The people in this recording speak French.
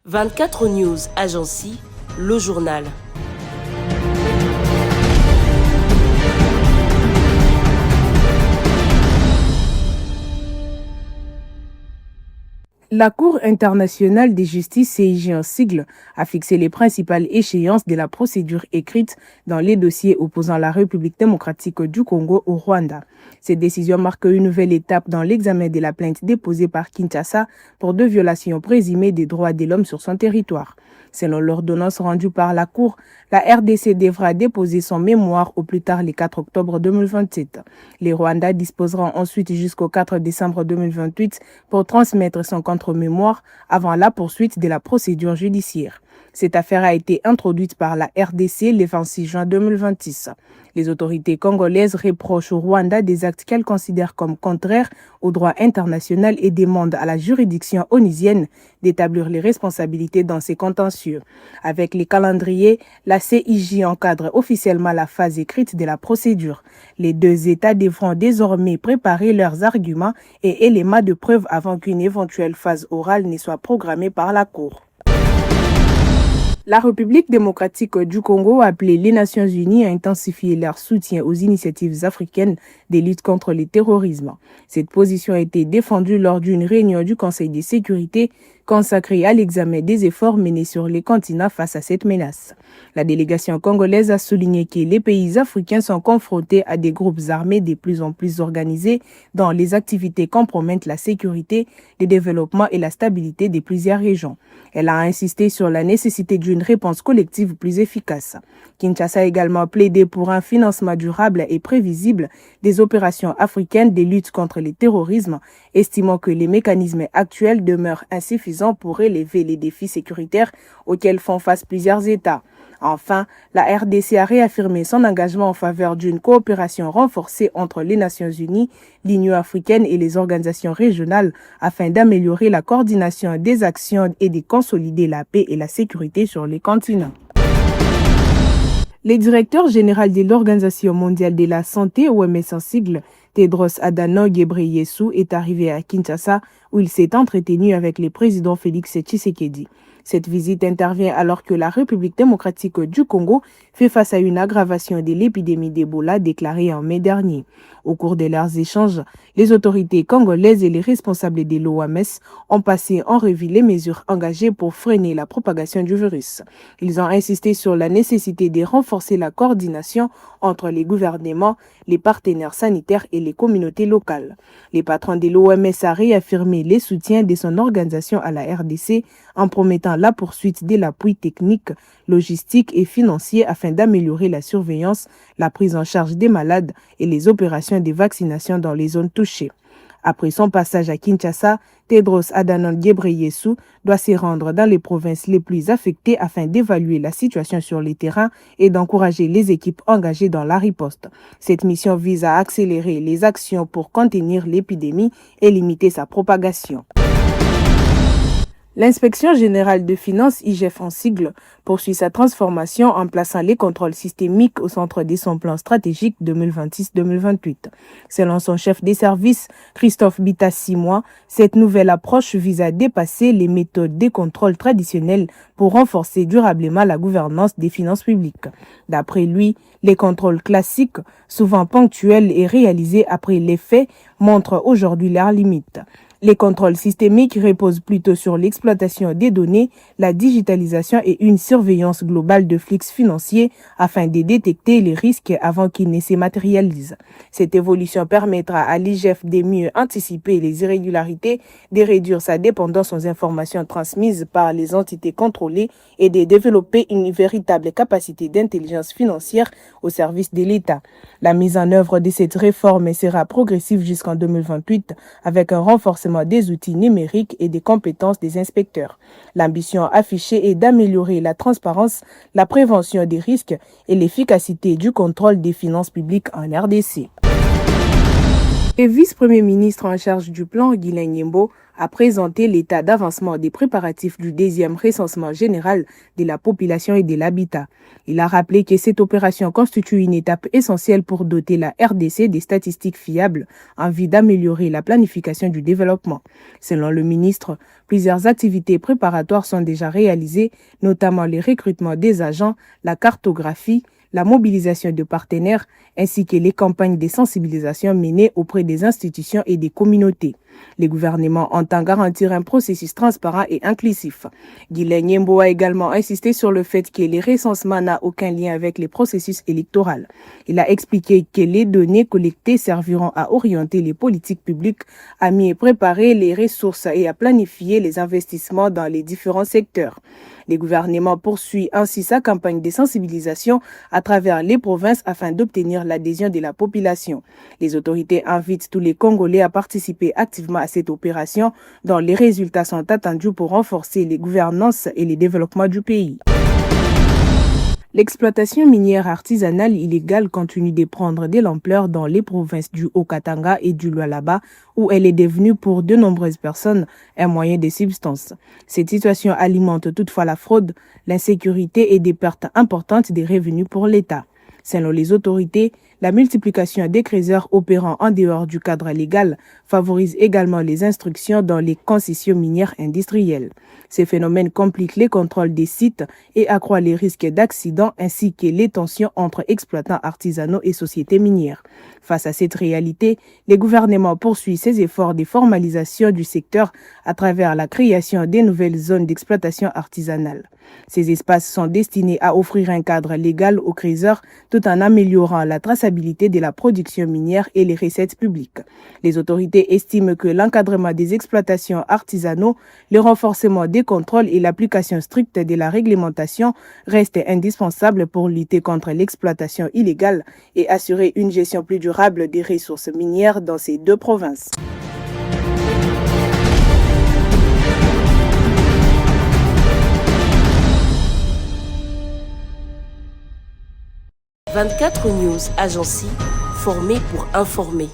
24 News Agency, le journal. La Cour internationale de justice, CIJ en sigle, a fixé les principales échéances de la procédure écrite dans les dossiers opposant la République démocratique du Congo au Rwanda. Cette décision marque une nouvelle étape dans l'examen de la plainte déposée par Kinshasa pour 2 violations présumées des droits de l'homme sur son territoire. Selon l'ordonnance rendue par la Cour, la RDC devra déposer son mémoire au plus tard le 4 octobre 2027. Les Rwandais disposeront ensuite jusqu'au 4 décembre 2028 pour transmettre son contre-mémoire avant la poursuite de la procédure judiciaire. Cette affaire a été introduite par la RDC le 26 juin 2026. Les autorités congolaises reprochent au Rwanda des actes qu'elles considèrent comme contraires au droit international et demandent à la juridiction onusienne d'établir les responsabilités dans ces contentieux. Avec les calendriers, la CIJ encadre officiellement la phase écrite de la procédure. Les 2 États devront désormais préparer leurs arguments et éléments de preuve avant qu'une éventuelle phase orale ne soit programmée par la Cour. La République démocratique du Congo a appelé les Nations unies à intensifier leur soutien aux initiatives africaines de lutte contre le terrorisme. Cette position a été défendue lors d'une réunion du Conseil de sécurité consacrée à l'examen des efforts menés sur les continents face à cette menace. La délégation congolaise a souligné que les pays africains sont confrontés à des groupes armés de plus en plus organisés dont les activités compromettent la sécurité, le développement et la stabilité de plusieurs régions. Elle a insisté sur la nécessité d'une réponse collective plus efficace. Kinshasa a également plaidé pour un financement durable et prévisible des opérations africaines de lutte contre le terrorisme, estimant que les mécanismes actuels demeurent insuffisants pour relever les défis sécuritaires auxquels font face plusieurs États. Enfin, la RDC a réaffirmé son engagement en faveur d'une coopération renforcée entre les Nations unies, l'Union africaine et les organisations régionales afin d'améliorer la coordination des actions et de consolider la paix et la sécurité sur les continents. Le directeur général de l'Organisation mondiale de la santé, OMS en sigle, Tedros Adhanom Ghebreyesus, est arrivé à Kinshasa où il s'est entretenu avec le président Félix Tshisekedi. Cette visite intervient alors que la République démocratique du Congo fait face à une aggravation de l'épidémie d'Ebola déclarée en mai dernier. Au cours de leurs échanges, les autorités congolaises et les responsables de l'OMS ont passé en revue les mesures engagées pour freiner la propagation du virus. Ils ont insisté sur la nécessité de renforcer la coordination entre les gouvernements, les partenaires sanitaires et les communautés locales. Les patrons de l'OMS a réaffirmé les soutiens de son organisation à la RDC en promettant la poursuite de l'appui technique, logistique et financier afin d'améliorer la surveillance, la prise en charge des malades et les opérations de vaccination dans les zones touchées. Après son passage à Kinshasa, Tedros Adhanom Ghebreyesus doit se rendre dans les provinces les plus affectées afin d'évaluer la situation sur le terrain et d'encourager les équipes engagées dans la riposte. Cette mission vise à accélérer les actions pour contenir l'épidémie et limiter sa propagation. L'inspection générale de finances, IGF en sigle, poursuit sa transformation en plaçant les contrôles systémiques au centre de son plan stratégique 2026-2028. Selon son chef des services, Christophe Bitassi-Moi, cette nouvelle approche vise à dépasser les méthodes des contrôles traditionnels pour renforcer durablement la gouvernance des finances publiques. D'après lui, les contrôles classiques, souvent ponctuels et réalisés après les faits, montrent aujourd'hui leurs limites. Les contrôles systémiques reposent plutôt sur l'exploitation des données, la digitalisation et une surveillance globale de flux financiers afin de détecter les risques avant qu'ils ne se matérialisent. Cette évolution permettra à l'IGF de mieux anticiper les irrégularités, de réduire sa dépendance aux informations transmises par les entités contrôlées et de développer une véritable capacité d'intelligence financière au service de l'État. La mise en œuvre de cette réforme sera progressive jusqu'en 2028 avec un renforcement des outils numériques et des compétences des inspecteurs. L'ambition affichée est d'améliorer la transparence, la prévention des risques et l'efficacité du contrôle des finances publiques en RDC. Le vice-premier ministre en charge du plan, Guilain Nyembo, a présenté l'état d'avancement des préparatifs du 10e recensement général de la population et de l'habitat. Il a rappelé que cette opération constitue une étape essentielle pour doter la RDC des statistiques fiables en vue d'améliorer la planification du développement. Selon le ministre, plusieurs activités préparatoires sont déjà réalisées, notamment les recrutements des agents, la cartographie, la mobilisation de partenaires ainsi que les campagnes de sensibilisation menées auprès des institutions et des communautés. Les gouvernements entendent garantir un processus transparent et inclusif. Guylaine Nyembo a également insisté sur le fait que les recensements n'ont aucun lien avec les processus électoraux. Il a expliqué que les données collectées serviront à orienter les politiques publiques, à mieux préparer les ressources et à planifier les investissements dans les différents secteurs. Le gouvernement poursuit ainsi sa campagne de sensibilisation à travers les provinces afin d'obtenir l'adhésion de la population. Les autorités invitent tous les Congolais à participer activement à cette opération dont les résultats sont attendus pour renforcer les gouvernances et le développement du pays. L'exploitation minière artisanale illégale continue de prendre de l'ampleur dans les provinces du Haut-Katanga et du Lualaba, où elle est devenue pour de nombreuses personnes un moyen de subsistance. Cette situation alimente toutefois la fraude, l'insécurité et des pertes importantes des revenus pour l'État. Selon les autorités, la multiplication des creuseurs opérant en dehors du cadre légal favorise également les instructions dans les concessions minières industrielles. Ces phénomènes compliquent les contrôles des sites et accroissent les risques d'accidents ainsi que les tensions entre exploitants artisanaux et sociétés minières. Face à cette réalité, le gouvernement poursuit ses efforts de formalisation du secteur à travers la création des nouvelles zones d'exploitation artisanale. Ces espaces sont destinés à offrir un cadre légal aux creuseurs tout en améliorant la traçabilité de la production minière et les recettes publiques. Les autorités estiment que l'encadrement des exploitations artisanaux, le renforcement des contrôles et l'application stricte de la réglementation restent indispensables pour lutter contre l'exploitation illégale et assurer une gestion plus durable des ressources minières dans ces deux provinces. « 24 News Agency, formée pour informer.